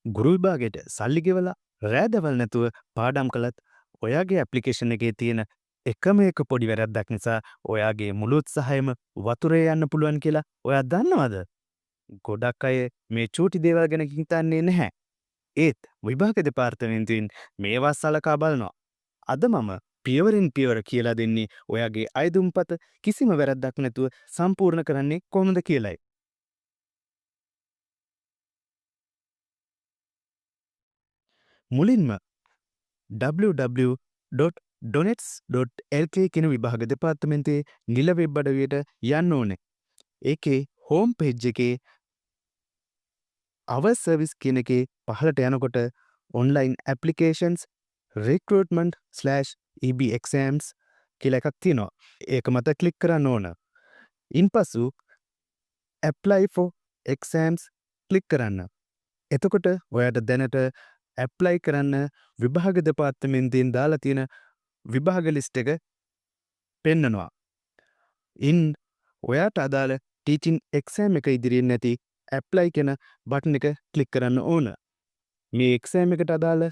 ගුරු විභාගෙට සල්ලි ගෙවලා රෑදවල් නැතුව පාඩම් කළත් ඔයාගේ ඇප්ලිකේෂන් එකේ තියෙන එකම එක පොඩි වැරැද්දක් නිසා ඔයාගේ මුළු උත්සාහයම වතුරේ යන්න පුළුවන් කියලා ඔයා දන්නවද? ගොඩක් අය මේ චූටි දේවල් ගැන හිතන්නේ නැහැ. ඒත් විභාග දෙපාර්තමේන්තුවෙන් මේවා සලකා බලනවා. අද මම පියවරෙන් පියවර කියලා දෙන්නේ ඔයාගේ අයදුම්පත කිසිම වැරැද්දක් නැතුව සම්පූර්ණ කරන්නේ කොහොමද කියලයි. මුලින්ම www.donets.lk කියන විභාග දෙපාර්තමේන්තුවේ නිල වෙබ් අඩවියට යන්න ඕනේ. ඒකේ හෝම් පේජ් එකේ our service කියන එකේ පහළට යනකොට online applications recruitment/eb exams කියලා එකක් තියෙනවා. ඒක මත ක්ලික් කරන්න ඕන. ඉන්පසු apply for exams ක්ලික් කරන්න. එතකොට ඔයාට දැනට ඇප්ලයි කරන්න විභාග දෙපාර්තමේන්තුවෙන් දාලා තියෙන විභාග ලිස්ට් එක පෙන්නනවා. ඉන් ඔයාට අදාළ ටීචින් එක්සෑම් එක ඉදිරියෙන් නැති ඇප්ලයි කෙන බටන් එක ක්ලික් කරන්න ඕන. මේ එක්සෑම් එකට අදාළ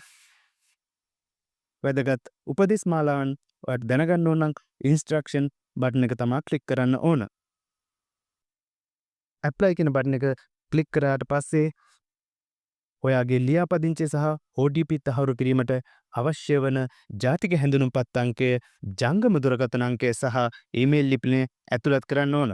වැදගත් උපදෙස් මාලාවන් ඔයාට දැනගන්න ඕන නම් ඉන්ස්ට්‍රක්ෂන් බටන් එක තමා ක්ලික් කරන්න ඕන. ඇප්ලයි කෙන බටන් එක ක්ලික් කරාට පස්සේ ඔයාගේ ලියාපදිංචිය සහ OTP තහවුරු කිරීමට අවශ්‍ය වන ජාතික හැඳුනුම්පත් අංකය, ජංගම දුරකථන අංකය සහ ඊමේල් ලිපිනය ඇතුළත් කරන්න ඕන.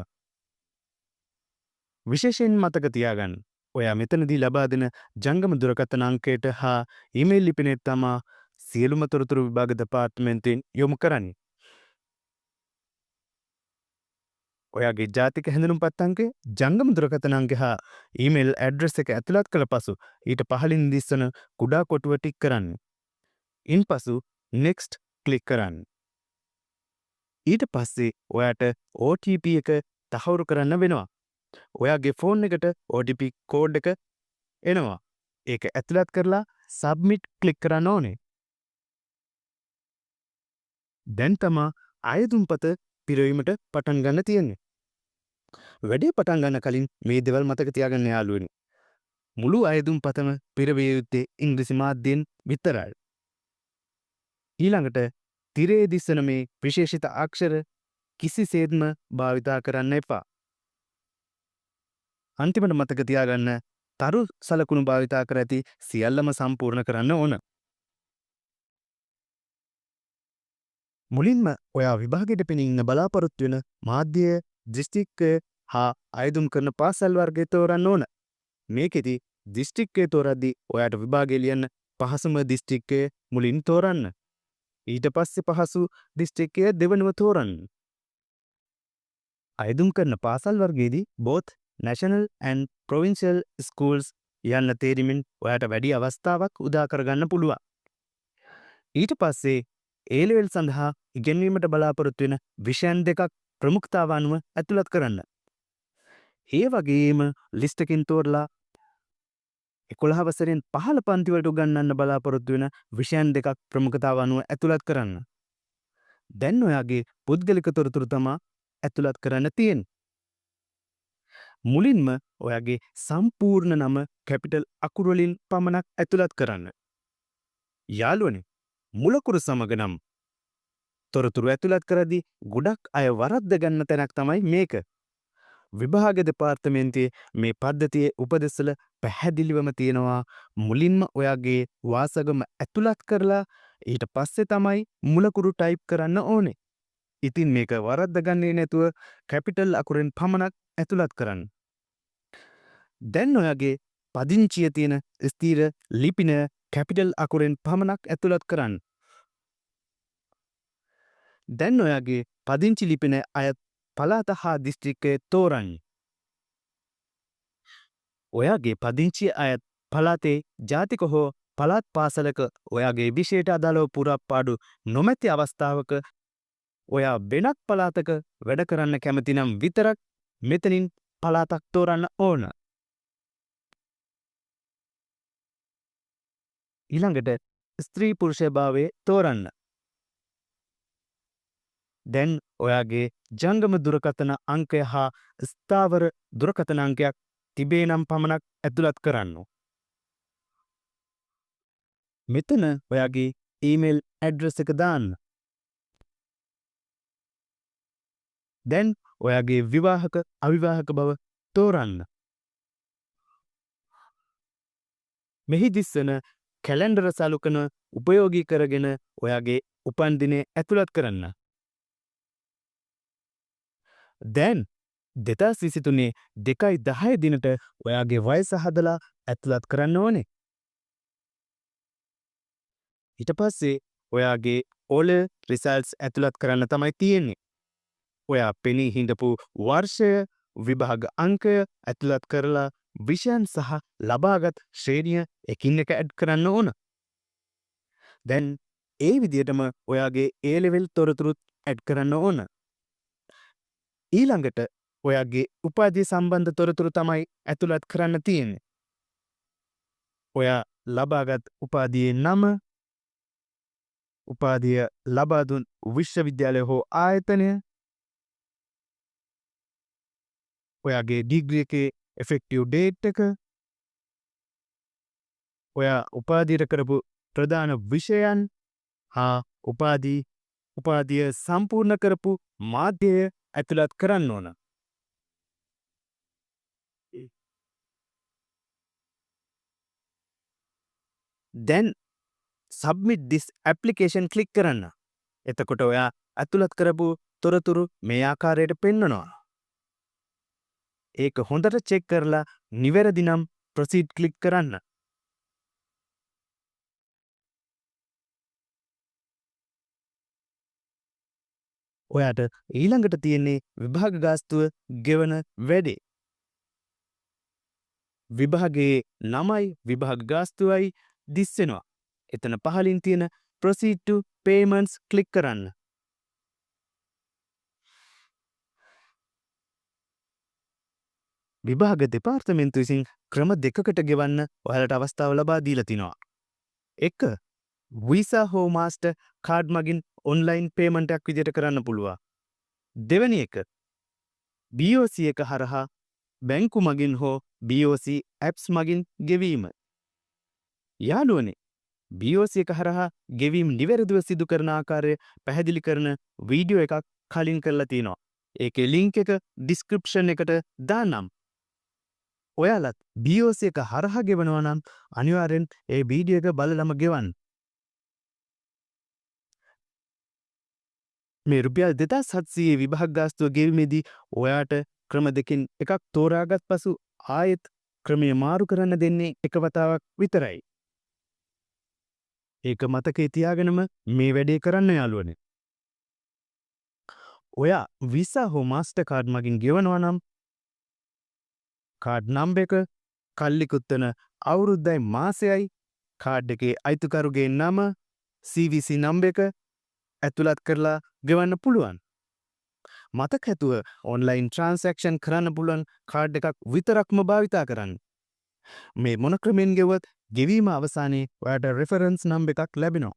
විශේෂයෙන් මතක තියාගන්න. ඔයා මෙතනදී ලබා දෙන ජංගම දුරකථන අංකයට හා ඊමේල් ලිපිනයට තමා සියලුම තොරතුරු විභාග දෙපාර්තමේන්තුවෙන් යොමු කරන්නේ. ඔයාගේ ජාතික හැඳුනුම්පත් අංකය, ජංගම දුරකථන අංකය හා ඊමේල් ඇඩ්‍රස් එක ඇතුළත් කළ පසු ඊට පහළින් දිස්වන කුඩා කොටුව ටික් කරන්න. ඉන්පසු next ක්ලික් කරන්න. ඊට පස්සේ ඔයාට OTP එක තහවුරු කරන්න වෙනවා. ඔයාගේ ෆෝන් එකට OTP කෝඩ් එක එනවා. ඒක ඇතුළත් කරලා submit ක්ලික් කරන්න ඕනේ. දැන් තමා අයදුම්පත පිරවීමට පටන් ගන්න තියෙන්නේ. වැඩේ පටන් ගන්න කලින් මේ දේවල් මතක තියාගන්න යාළුවනි. මුළු අයදුම්පතම පිරවිය යුත්තේ ඉංග්‍රීසි මාධ්‍යයෙන් විතරයි. ඊළඟට තිරේ දිස්සන මේ විශේෂිත අක්ෂර කිසිසේත්ම භාවිතා කරන්න එපා. අන්තිමට මතක තියාගන්න තරු සලකුණු භාවිතා කර ඇති සියල්ලම සම්පූර්ණ කරන්න ඕන. මුලින්ම ඔයා විභාගයට පෙනීන්න බලාපොරොත්තු වෙන මාධ්‍ය, දිස්ත්‍රික්කය හා අයදුම් කරන පාසල් වර්ගය තෝරන්න ඕන. මේකෙදි දිස්ත්‍රික්කය තෝරද්දී ඔයාට විභාගය ලියන්න පහසුම දිස්ත්‍රික්කය මුලින් තෝරන්න. ඊට පස්සේ පහසු දිස්ත්‍රික්කය දෙවනුව තෝරන්න. අයදුම් කරන පාසල් වර්ගයේදී both national and provincial schools යන්න තේරීමෙන් ඔයාට වැඩි අවස්ථාවක් උදා කරගන්න පුළුවන්. ඊට පස්සේ A level සඳහා ඉගෙනීමට බලාපොරොත්තු වෙන විෂයන් දෙකක් ප්‍රමුඛතාව අනුව ඇතුළත් කරන්න. ඒ වගේම ලිස්ට් එකකින් තෝරලා 11 වසරෙන් 15 පන්ති වලට උගන්වන්න බලාපොරොත්තු වෙන විෂයන් දෙකක් ප්‍රමුඛතාව අනුව ඇතුළත් කරන්න. දැන් ඔයාගේ පුද්ගලික තොරතුරු තමා ඇතුළත් කරන්න තියෙන්නේ. මුලින්ම ඔයාගේ සම්පූර්ණ නම කැපිටල් අකුරු වලින් පමණක් ඇතුළත් කරන්න. යාළුවනේ, මුලකුරු සමග නම් තොරතුරු ඇතුළත් කරද්දී ගොඩක් අය වරද්ද ගන්න තැනක් තමයි මේක. විභාග දෙපාර්තමේන්තුවේ මේ පද්ධතියේ උපදෙස්වල පැහැදිලිවම තියෙනවා මුලින්ම ඔයාගේ වාසගම ඇතුළත් කරලා ඊට පස්සේ තමයි මුලකුරු ටයිප් කරන්න ඕනේ. ඉතින් මේක වරද්ද ගන්නේ නැතුව කැපිටල් අකුරෙන් පමණක් ඇතුළත් කරන්න. දැන් ඔයාගේ පදිංචිය තියෙන ස්ථීර ලිපින කැපිටල් අකුරෙන් පමණක් ඇතුළත් කරන්න. දැන් ඔයාගේ පදිංචි ලිපින අයත් පළාත හා දිස්ත්‍රික්කය තෝරන්න. ඔයාගේ පදිංචිය අයත් පළාතේ ජාතික හෝ පළාත් පාසලක ඔයාගේ විෂයට අදාළව පුරාපාඩු නොමැති අවස්ථාවක ඔයා වෙනත් පළාතක වැඩ කරන්න කැමති නම් විතරක් මෙතනින් පළාතක් තෝරන්න ඕන. ඊළඟට ස්ත්‍රී පුරුෂ භාවයේ තෝරන්න. දැන් ඔයාගේ ජංගම දුරකථන අංකය හා ස්ථාවර දුරකථන අංකයක් තිබේ නම් පමණක් ඇතුළත් කරන්න. මෙතන ඔයාගේ ඊමේල් ඇඩ්‍රස් එක දාන්න. දැන් ඔයාගේ විවාහක අවිවාහක බව තෝරන්න. මෙහි දිස්වන කැලෙන්ඩර සලකන උපයෝගී කරගෙන ඔයාගේ උපන්දිනය ඇතුළත් කරන්න. දැන් 2023 2/10 දිනට ඔයාගේ වයස හදලා ඇතුළත් කරන්න ඕනේ. ඊට පස්සේ ඔයාගේ ඕල රිසල්ට්ස් ඇතුළත් කරන්න තමයි තියෙන්නේ. ඔයා පෙනී හිඳපු වර්ෂය විභාග අංකය ඇතුළත් කරලා විෂයන් සහ ලබාගත් ශ්‍රේණිය එකින් එක ඇඩ් කරන්න ඕන. දැන් ඒ විදිහටම ඔයාගේ A level තොරතුරුත් ඇඩ් කරන්න ඕන. ඊළඟට ඔයාගේ උපාධිය සම්බන්ධ තොරතුරු තමයි ඇතුළත් කරන්න තියෙන්නේ. ඔයා ලබාගත් උපාධියේ නම, උපාධිය ලබා දුන් විශ්වවිද්‍යාලය හෝ ආයතනය, ඔයාගේ ඩිග්‍රී එකේ effective date එක, ඔයා උපාධියට කරපු ප්‍රධාන විෂයන් හා උපාධිය සම්පූර්ණ කරපු මාධ්‍යය ඇතුළත් කරන්න ඕන. දැන් submit this application click කරන්න. එතකොට ඔයා ඇතුළත් කරපු තොරතුරු මේ ආකාරයට පෙන්වනවා. ඒක හොඳට චෙක් කරලා නිවැරදි නම් proceed click කරන්න. ඔයාට ඊළඟට තියෙන්නේ විභාග ගාස්තුව ගෙවන වැඩේ. විභාගයේ නමයි විභාග ගාස්තුවයි දිස් වෙනවා. එතන පහලින් තියෙන proceed to payments click කරන්න. විභාග දෙපාර්තමේන්තුව විසින් ක්‍රම දෙකකට ගෙවන්න ඔයාලට අවස්ථාව ලබා දීලා තිනවා. 1. වීසා හෝ මාස්ටර් කාඩ් මගින් ඔන්ලයින් පේමන්ට් එකක් විදිහට කරන්න පුළුවන්. දෙවැනි එක BOC එක හරහා බැංකු මගින් හෝ BOC apps මගින් ගෙවීම. යාළුවනේ, BOC එක හරහා ගෙවීම නිවැරදිව සිදු කරන ආකාරය පැහැදිලි කරන වීඩියෝ එකක් කලින් කරලා තිනවා. ඒකේ ලින්ක් එක ඩිස්ක්‍රිප්ෂන් එකට දාන්නම්. ඔයාලත් BOC එක හරහා ගෙවනවා නම් අනිවාර්යෙන් ඒ වීඩියෝ එක බලලම ගෙවන්න. මේ රුපියල් 2700 විභාග ගාස්තුව ගෙවීමේදී ඔයාට ක්‍රම දෙකකින් එකක් තෝරාගත් පසු ආයෙත් ක්‍රමය මාරු කරන්න දෙන්නේ එක වතාවක් විතරයි. ඒක මතකේ තියාගෙනම මේ වැඩේ කරන්න යාළුවනේ. ඔයා වීසා හෝ මාස්ටර් කාඩ් මගින් ගෙවනවා නම් කාඩ් නම්බර් එක, කල්ලිකුත්තන අවුරුද්දයි මාසයයි, කාඩ් එකේ අයිතිකරුගේ නම, CVC නම්බර් එක ඇතුළත් කරලා ගෙවන්න පුළුවන්. මතක ඇතුව ඔන්ලයින් ට්‍රාන්සැක්ෂන් කරන්න පුළුවන් කාඩ් එකක් විතරක්ම භාවිතා කරන්න. මේ මොන ක්‍රමෙන් ගෙවුවත් ගෙවීම අවසානයේ ඔයාට රෙෆරන්ස් නම්බර් එකක් ලැබෙනවා.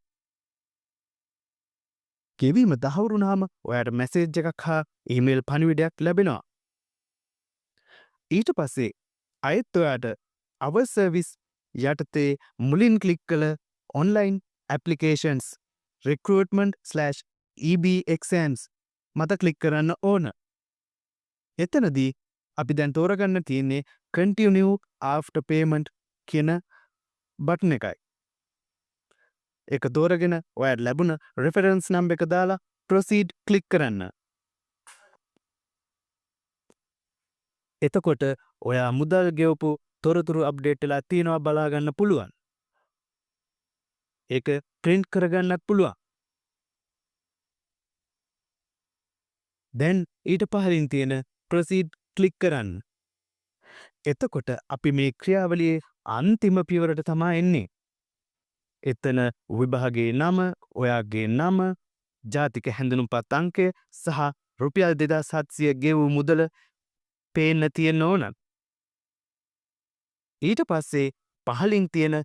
ගෙවීම තහවුරු වුණාම ඔයාට මැසේජ් එකක් හා ඊමේල් පණිවිඩයක් ලැබෙනවා. ඊට පස්සේ අයත් ඔයාට our service යටතේ මුලින් ක්ලික් කළ online applications recruitment/EB exams මත ක්ලික් කරන්න ඕන. එතනදී අපි දැන් තෝරගන්න තියෙන්නේ continue after payment කියන බටන් එකයි. ඒක තෝරගෙන ඔයාට ලැබුණ reference number එක දාලා proceed ක්ලික් කරන්න. එතකොට ඔයා මුදල් ගෙවපු තොරතුරු අප්ඩේට් වෙලා තියෙනවා බලා ගන්න පුළුවන්. ඒක print කරගන්නත් පුළුවන්. දැන් ඊට පහලින් තියෙන proceed ක්ලික් කරන්න. එතකොට අපි මේ ක්‍රියාවලියේ අන්තිම පියවරට තමයි එන්නේ. එතන විභාගයේ නම, ඔයාගේ නම, ජාතික හැඳුනුම්පත් අංකය සහ රුපියල් 2700 ගෙවූ මුදල පේන්න තියෙන්න ඕන. ඊට පස්සේ පහලින් තියෙන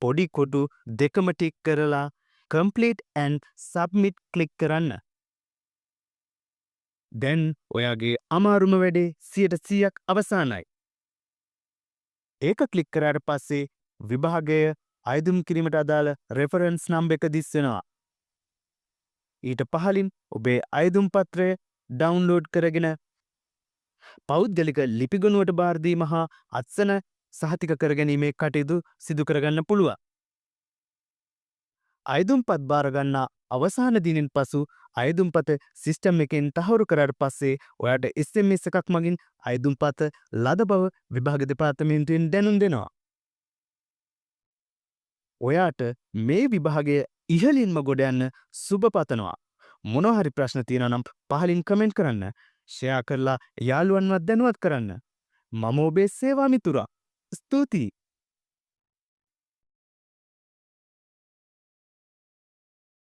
පොඩි කොටු දෙකම ටික් කරලා complete and submit ක්ලික් කරන්න. දැන් ඔයාගේ අමාරුම වැඩේ 100%ක් අවසానයි. ඒක ක්ලික් කරාට පස්සේ විභාගය අයදුම් කිරීමට අදාළ රෙෆරන්ස් නම්බ එක දිස් වෙනවා. ඊට පහලින් ඔබේ අයදුම් පත්‍රය ඩවුන්ලෝඩ් කරගෙන පෞද්ගලික ලිපිගොනුවට බාරදීම හා අත්සන සහතික කරගැනීමේ කටයුතු සිදු කරගන්න පුළුවන්. අයදුම්පත් බාරගන්නා අවසාන දිනෙන් පසු අයදුම්පත සිස්ටම් එකෙන් තහවුරු කරාට පස්සේ ඔයාට SMS එකක් මගින් අයදුම්පත ලද බව විභාග දෙපාර්තමේන්තුවෙන් දැනුම් දෙනවා. ඔයාට මේ විභාගය ඉහළින්ම ගොඩ යන්න සුබ පතනවා. මොනවා හරි ප්‍රශ්න තියෙනවා නම් පහලින් කමෙන්ට් කරන්න. ෂෙයා කරලා යාළුවන්වත් දැනුවත් කරන්න. මම ඔබේ සේවා මිතුරා. ස්තුතියි.